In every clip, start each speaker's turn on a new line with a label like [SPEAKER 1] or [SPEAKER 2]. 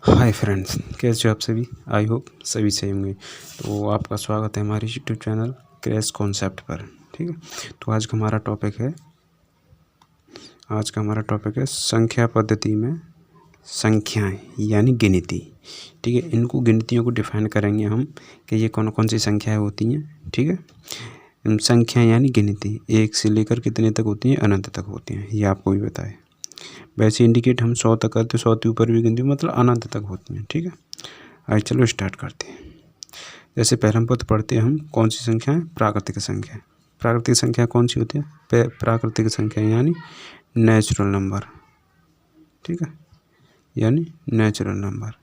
[SPEAKER 1] Hi friends, कैसे हो आप सभी। आई होप सभी सही होंगे। तो आपका स्वागत है हमारे यूट्यूब चैनल क्रैश कॉन्सेप्ट पर। ठीक है, तो आज का हमारा टॉपिक है संख्या पद्धति में संख्याएं यानी गिनती। ठीक है, इनको गिनतियों को डिफाइन करेंगे हम कि ये कौन कौन सी संख्याएं होती हैं। ठीक है, संख्या यानी गिनती 1 से लेकर कितने तक होती हैं, अनंत तक होती हैं, ये आपको भी बताए। वैसे इंडिकेट हम 100 तक करते, 100 के ऊपर भी गिनती मतलब अनंत तक होती हैं। ठीक है, आइए चलो स्टार्ट करते हैं। जैसे पहले हम पढ़ते हैं हम कौन सी संख्या है, प्राकृतिक संख्या। प्राकृतिक संख्या कौन सी होती है, प्राकृतिक संख्या यानी नेचुरल नंबर। ठीक है, यानी नेचुरल नंबर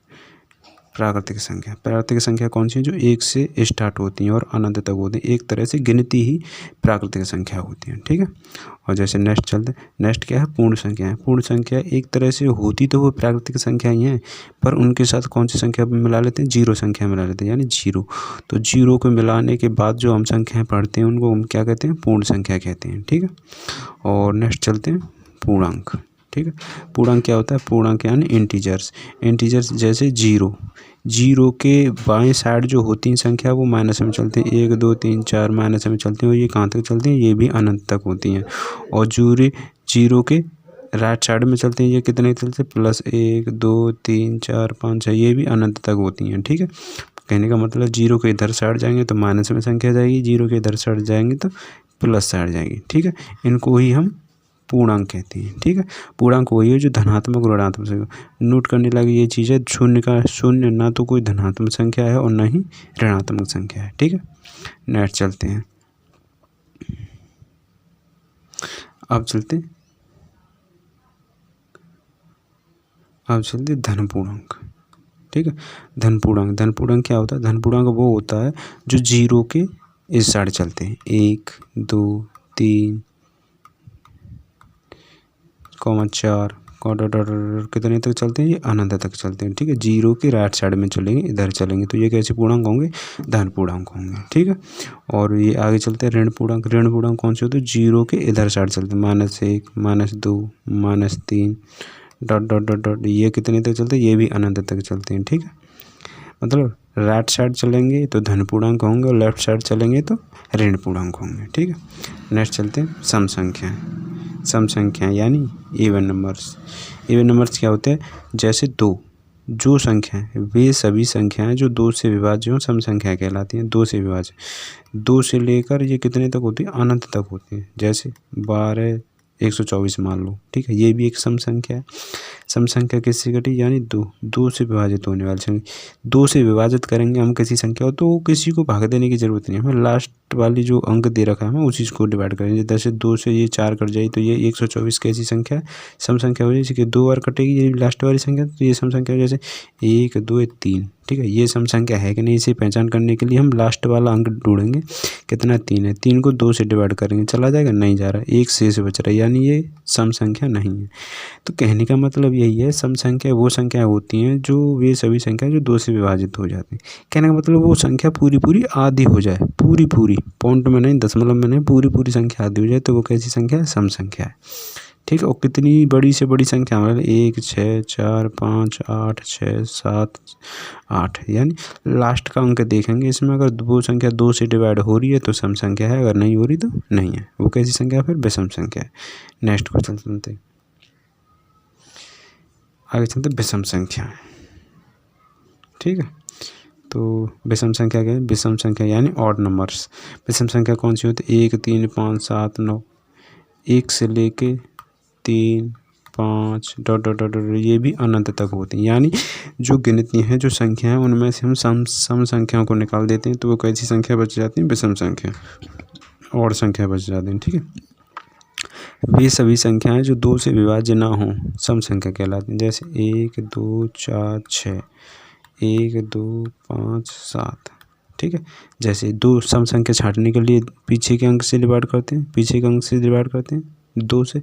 [SPEAKER 1] प्राकृतिक संख्या कौन सी है, जो 1 से स्टार्ट होती हैं और अनंत तक होती हैं। एक तरह से गिनती ही प्राकृतिक संख्या होती है। ठीक है, और जैसे नेक्स्ट क्या है, पूर्ण संख्या है। पूर्ण संख्या एक तरह से होती तो वो प्राकृतिक संख्या ही है, पर उनके साथ कौन सी संख्या मिला लेते हैं, जीरो संख्या मिला लेते हैं, यानी जीरो। तो जीरो को मिलाने के बाद जो हम संख्याएं पढ़ते हैं उनको हम क्या कहते हैं, पूर्ण संख्या कहते हैं। ठीक है, और नेक्स्ट चलते हैं पूर्णांक। ठीक है, पूर्णांक क्या होता है, पूर्णांक यानी इंटीजर्स जैसे जीरो के बाएं साइड जो होती हैं संख्या वो माइनस में चलते हैं, 1 2 3 4 माइनस में चलते हैं, और ये कहाँ तक चलते हैं, ये भी अनंत तक होती हैं। और जीरो के राइट साइड में चलते हैं, ये कितने चलते हैं, +1 2 3 4 5 6, ये भी अनंत तक होती हैं। ठीक है, कहने का मतलब जीरो के इधर साइड जाएंगे तो माइनस में संख्या जाएगी, जीरो के इधर साइड जाएंगे तो प्लस साइड जाएगी। ठीक है, इनको ही हम पूर्णांक कहते हैं। ठीक है, पूर्णांक वही है जो धनात्मक और ऋणात्मक संख्या। नोट करने लगे ये चीज़ है, शून्य ना तो कोई धनात्मक संख्या है और ना ही ऋणात्मक संख्या है। ठीक है, नेक्स्ट चलते हैं। अब चलते धन पूर्णांक। ठीक है, धन पूर्णांक क्या होता है, धन पूर्णांक वो होता है जो जीरो के इस साइड चलते हैं, 1 2 3 4 कितने तक चलते हैं, ये अनंत तक चलते हैं। ठीक है, जीरो के राइट साइड में चलेंगे, इधर चलेंगे तो ये कैसे पूर्णांक होंगे, धन पूर्णांक होंगे। ठीक है, और ये आगे चलते हैं ऋण पूर्णांक कौन से होते हैं, जीरो के इधर साइड चलते हैं, -1 -2 -3 ... ये कितने तक चलते हैं, ये भी अनंत तक चलते हैं। ठीक है, मतलब राइट साइड चलेंगे तो धन पूर्णांक होंगे और लेफ्ट साइड चलेंगे तो ऋण पूर्णांक होंगे। ठीक है, नेक्स्ट चलते हैं सम संख्या यानी इवन नंबर्स क्या होते हैं, जैसे जो संख्या है वे सभी संख्याएं जो 2 से विभाज्य हों सम संख्या कहलाती हैं। 2 से विभाज्य 2 से लेकर ये कितने तक होती है, अनंत तक होती है, जैसे 12 124 मान लो। ठीक है, ये भी एक सम संख्या है। सम संख्या किससे घटी, यानी दो से विभाजित होने वाली संख्या। 2 से विभाजित करेंगे हम किसी संख्या को तो किसी को भाग देने की जरूरत नहीं है, हमें लास्ट वाली जो अंक दे रखा है हमें उसी को डिवाइड करेंगे। जैसे 2 से ये 4 कट जाए तो ये 124 कैसी संख्या है, सम संख्या हो जाए। 2 बार कटेगी ये लास्ट वाली संख्या तो ये सम संख्या हो, जैसे 1 2 3। ठीक है, ये सम संख्या है कि नहीं, इसे पहचान करने के लिए हम लास्ट वाला अंक ढूंढेंगे, कितना 3 है, 3 को 2 से डिवाइड करेंगे, चला जाएगा, नहीं जा रहा, 1 शेष बच रहा है, यानी ये सम संख्या नहीं है। तो कहने का मतलब यही है, सम संख्या वो संख्या होती हैं जो वे सभी संख्या जो 2 से विभाजित हो जाती हैं। कहने का मतलब वो संख्या पूरी आधी हो जाए, पूरी पॉइंट में नहीं, दशमलव में नहीं, पूरी संख्या आधी हो जाए तो वो कैसी संख्या है, सम संख्या है। ठीक है, और कितनी बड़ी से बड़ी संख्या मतलब 1 6 4 5 8 6 7 8, यानी लास्ट का अंक देखेंगे इसमें, अगर वो संख्या 2 से डिवाइड हो रही है तो सम संख्या है, अगर नहीं हो रही तो नहीं है, वो कैसी संख्या है, फिर विषम संख्या है। नेक्स्ट क्वेश्चन चलते आगे चलते विषम संख्या। ठीक है, तो विषम संख्या क्या है, विषम संख्या यानी ऑड नंबर्स। विषम संख्या कौन सी होती है, 1 3 5 7 9, 1 से लेके 3 5 ... ये भी अनंत तक होती हैं। यानी जो गिनती हैं, जो संख्या है, उनमें से हम सम संख्याओं को निकाल देते हैं तो वो कैसी संख्या बच जाती है, विषम संख्या, और संख्या बच जाती है। ठीक है, वे सभी संख्याएं जो 2 से विभाज्य ना हों सम संख्या कहलाती हैं, जैसे 1 2 4 6 1 2 5 7। ठीक है, जैसे 2 सम संख्या छांटने के लिए पीछे के अंक से डिवाइड करते हैं, 2 से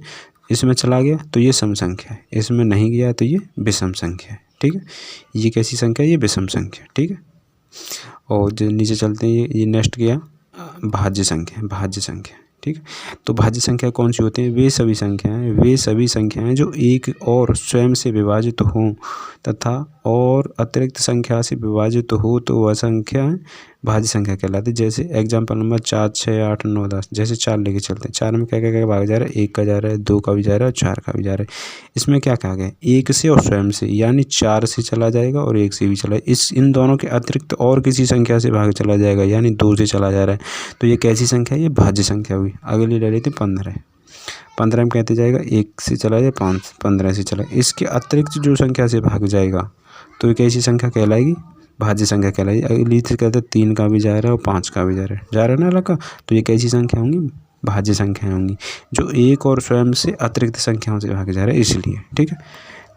[SPEAKER 1] इसमें चला गया तो ये सम संख्या है, इसमें नहीं गया तो ये विषम संख्या है। ठीक है, ये कैसी संख्या है, ये विषम संख्या। ठीक है, और जो नीचे चलते हैं, ये नेक्स्ट गया भाज्य संख्या। ठीक है, तो भाज्य संख्या कौन सी होती है, वे सभी संख्याएं जो एक और स्वयं से विभाजित हों तथा और अतिरिक्त संख्या से विभाजित हो तो वह संख्या भाज्य संख्या कहलाती है। जैसे एग्जाम्पल नंबर 4, 6, 8, 9, 10। जैसे 4 लेके चलते हैं। 4 में क्या क्या क्या भाग जा रहा है, 1 का जा रहा है, 2 का भी जा रहा है और 4 का भी जा रहा है। इसमें क्या कहा गया, 1 से और स्वयं से, यानी 4 से चला जाएगा और 1 से भी चला, इन दोनों के अतिरिक्त और किसी संख्या से भाग चला जाएगा, यानी 2 से चला जा रहा है। तो ये कैसी संख्या है, ये भाज्य संख्या हुई। अगली ले लेते 15। 15 में कहते जाएगा 1 से चला जाए 5, 15 से चला। इसके अतिरिक्त जो संख्या से भाग जाएगा तो ये कैसी संख्या कहलाएगी, भाज्य संख्या कहलाएगी। अगली से कहते हैं 3 का भी जा रहा है और 5 का भी जा रहा है ना लगा, तो ये कैसी संख्या होंगी, भाज्य संख्याएं होंगी, जो एक और स्वयं से अतिरिक्त संख्याओं से भागे जा रहे हैं इसलिए। ठीक है,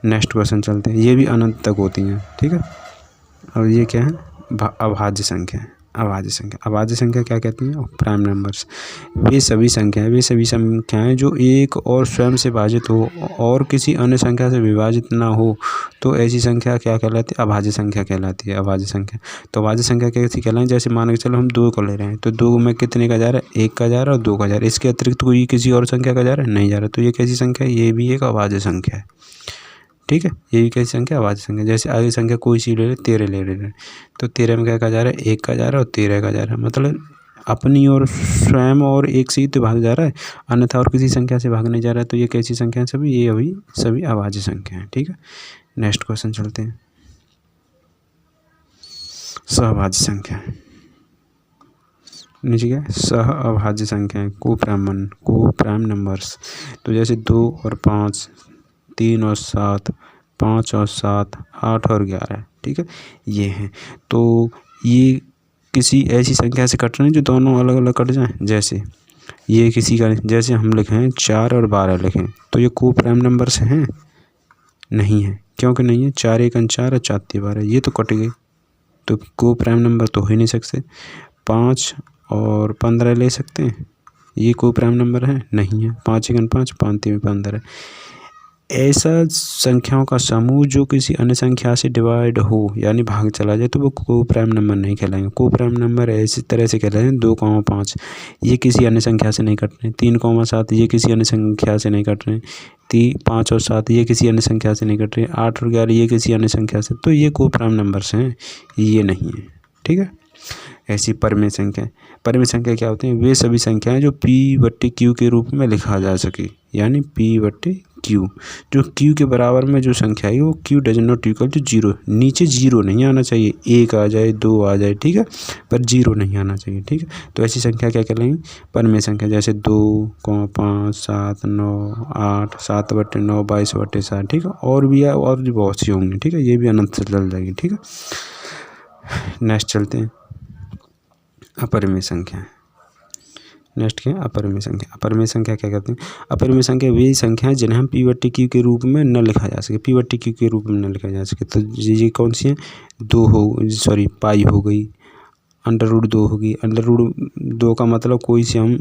[SPEAKER 1] नेक्स्ट क्वेश्चन चलते हैं। ये भी अनंत तक होती हैं। ठीक है, और ये क्या है, अभाज्य संख्या है। अभाज्य संख्या, अभाज्य संख्या क्या कहती हैं, प्राइम नंबर्स। वे सभी संख्याएं जो एक और स्वयं से भाजित हो और किसी अन्य संख्या से विभाजित ना हो तो ऐसी संख्या क्या कहलाती है, अभाज्य संख्या कहलाती है। अभाज्य संख्या, तो अभाज्य संख्या कैसी कहलाएं, जैसे मान के चलो हम 2 को ले रहे हैं तो 2 में कितने का जा रहा है, 1 का जा रहा है और 2 का जा रहा है। इसके अतिरिक्त कोई किसी और संख्या का जा रहा है, नहीं जा रहा, तो ये कैसी संख्या है, ये भी एक अभाज्य संख्या है। ठीक है, ये भी कैसी संख्या, अभाज्य संख्या। जैसे आगे संख्या कोई सी ले ले, 13 ले रहे हैं तो 13 में क्या का जा रहा है, 1 का जा रहा है और 13 का जा रहा है, मतलब अपनी और स्वयं और एक से ही तो भाग जा रहा है, अन्यथा और किसी संख्या से भाग नहीं जा रहा है। तो ये कैसी संख्या है सभी, ये अभी सभी अभाज्य संख्या है। ठीक है, नेक्स्ट क्वेश्चन चलते हैं। सहभाज्य संख्या, नीचे क्या, सह अभाज्य संख्या, को प्राइम नंबर्स। तो जैसे 2 और 5, 3 और 7, 5 और 7, 8 और 11। ठीक है, ये हैं। तो ये किसी ऐसी संख्या से कट रहे हैं जो दोनों अलग अलग कट जाएं। जैसे ये किसी का, जैसे हम लिखें 4 और 12 लिखें तो ये को प्राइम नंबर्स हैं, नहीं है, क्योंकि नहीं है, 4 1 4 और 4 3 12, ये तो कट गई, तो को प्राइम नंबर तो हो ही नहीं सकते। 5 और 15 ले सकते हैं, ये को प्राइम नंबर है, नहीं है, 5 1 5, 5 3 15। ऐसा संख्याओं का समूह जो किसी अन्य संख्या से डिवाइड हो यानी भाग चला जाए तो वो को प्राइम नंबर नहीं कहलाएंगे। को प्राइम नंबर ऐसी तरह से कहलाएंगे 2, 5 ये किसी अन्य संख्या से नहीं कट रहे, 3, 7 ये किसी अन्य संख्या से नहीं कट रहे, 5 और 7 ये किसी अन्य संख्या से नहीं कट रहे, 8 और 11 ये किसी अन्य संख्या से, तो ये को प्राइम नंबर्स हैं, ये नहीं है। ठीक है, ऐसी परिमेय संख्या। परिमेय संख्या क्या होती हैं, वे सभी संख्याएं जो P/Q के रूप में लिखा जा सके, यानी P/Q, जो Q के बराबर में जो संख्या है वो Q does not equal to 0, नीचे 0 नहीं आना चाहिए, 1 आ जाए 2 आ जाए, ठीक है, पर 0 नहीं आना चाहिए। ठीक है, तो ऐसी संख्या क्या कहलाएंगी, परिमेय संख्या। जैसे 2, 5, 7, 9, 8, 7/9, 22/7। ठीक है, और भी है, और भी बहुत सी होंगी। ठीक है, ये भी अनंत से चल जाएगी। ठीक है, नेक्स्ट चलते हैं, अपरिमेय संख्या। नेक्स्ट क्या है, अपरिमेय संख्या। अपरिमेय संख्या क्या कहते हैं, अपरिमेय संख्या वे संख्याएं जिन्हें हम P/Q के रूप में न लिखा जा सके, P/Q के रूप में न लिखा जा सके। तो ये कौन सी हैं, पाई हो गई, √2 होगी। √2 का मतलब कोई से हम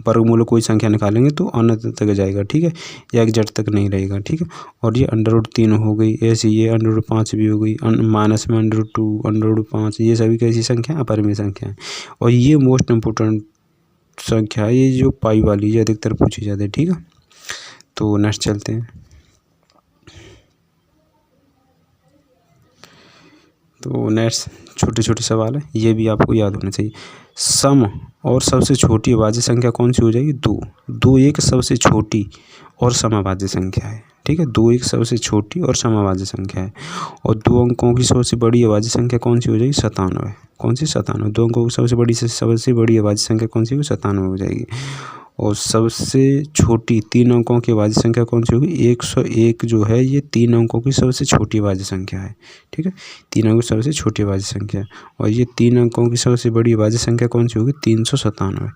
[SPEAKER 1] वर्गमूल कोई संख्या निकालेंगे तो अनंत तक जाएगा। ठीक है, या एग्जैक्ट तक नहीं रहेगा। ठीक है, और ये √3 हो गई, ऐसे ये √5 भी हो गई, माइनस में √2, √5, ये सभी कैसी संख्या, अपरिमेय संख्या है। और ये मोस्ट इम्पोर्टेंट संख्या है, ये जो पाई वाली है अधिकतर पूछी जाती है। ठीक है, तो नेक्स्ट चलते हैं। तो नेक्स्ट छोटे छोटे सवाल है, ये भी आपको याद होना चाहिए। सम और सबसे छोटी अभाज्य संख्या कौन सी हो जाएगी, 2 एक सबसे छोटी और समअभाज्य संख्या है। ठीक है, 2 एक सबसे छोटी और समअभाज्य संख्या है। और 2 अंकों की सबसे बड़ी अभाज्य संख्या कौन सी हो जाएगी, 97। कौन सी, 97। 2 अंकों की सबसे बड़ी अभाज्य संख्या कौन सी होगी, 97 हो जाएगी। और सबसे छोटी 3 अंकों की अभाज्य संख्या कौन सी होगी, 101 जो है ये 3 अंकों की सबसे छोटी अभाज्य संख्या है। ठीक है, 3 अंकों की सबसे छोटी अभाज्य संख्या है। और ये 3 अंकों की सबसे बड़ी अभाज्य संख्या कौन सी होगी, 397।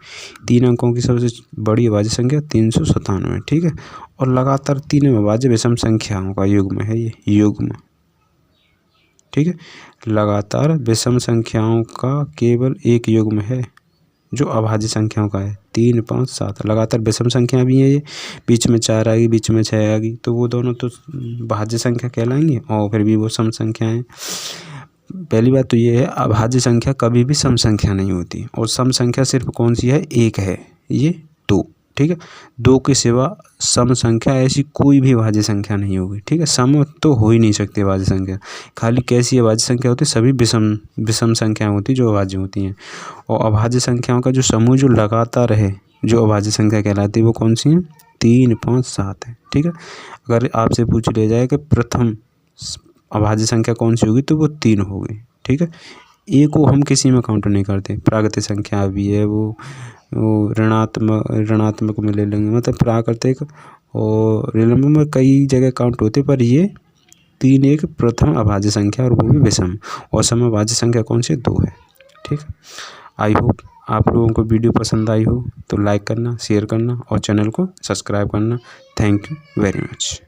[SPEAKER 1] 3 अंकों की सबसे बड़ी अभाज्य संख्या 397। ठीक है, और लगातार 3 अभाज्य विषम संख्याओं का युग्म है ये, युग्म। ठीक है, लगातार विषम संख्याओं का केवल एक युग्म है जो अभाज्य संख्याओं का है। 3, 5, 7 लगातार विषम संख्या भी है, ये बीच में 4 आ गई, बीच में 6 आ गई, तो वो दोनों तो भाज्य संख्या कहलाएंगे और फिर भी वो सम संख्या है। पहली बात तो ये है, अभाज्य संख्या कभी भी सम संख्या नहीं होती, और सम संख्या सिर्फ कौन सी है, एक है, ये 2। ठीक है। 2 के सिवा सम संख्या ऐसी कोई भी अभाज्य संख्या नहीं होगी, ठीक है। सम तो हो ही नहीं सकती अभाज्य संख्या, खाली कैसी अभाज्य संख्या होती है, सभी विषम संख्याएं होती हैं जो अभाज्य होती हैं। और अभाज्य संख्याओं का जो समूह जो लगातार है, जो अभाज्य संख्या कहलाती है, वो कौन सी है? 3, 5, 7 है, ठीक है। अगर आपसे पूछ लिया जाए कि प्रथम अभाज्य संख्या कौन सी होगी, तो वो 3 होगी, ठीक है। ए को हम किसी में काउंट नहीं करते, प्राकृतिक संख्या भी है, वो ऋणात्मक में ले लेंगे, मतलब प्राकृतिक और ऋण में कई जगह काउंट होते, पर ये 3 एक प्रथम अभाज्य संख्या और वो भी विषम। और सम अभाज्य संख्या कौन सी? 2 है, ठीक है। आई होप आप लोगों को वीडियो पसंद आई हो तो लाइक करना, शेयर करना और चैनल को सब्सक्राइब करना। Thank you very much.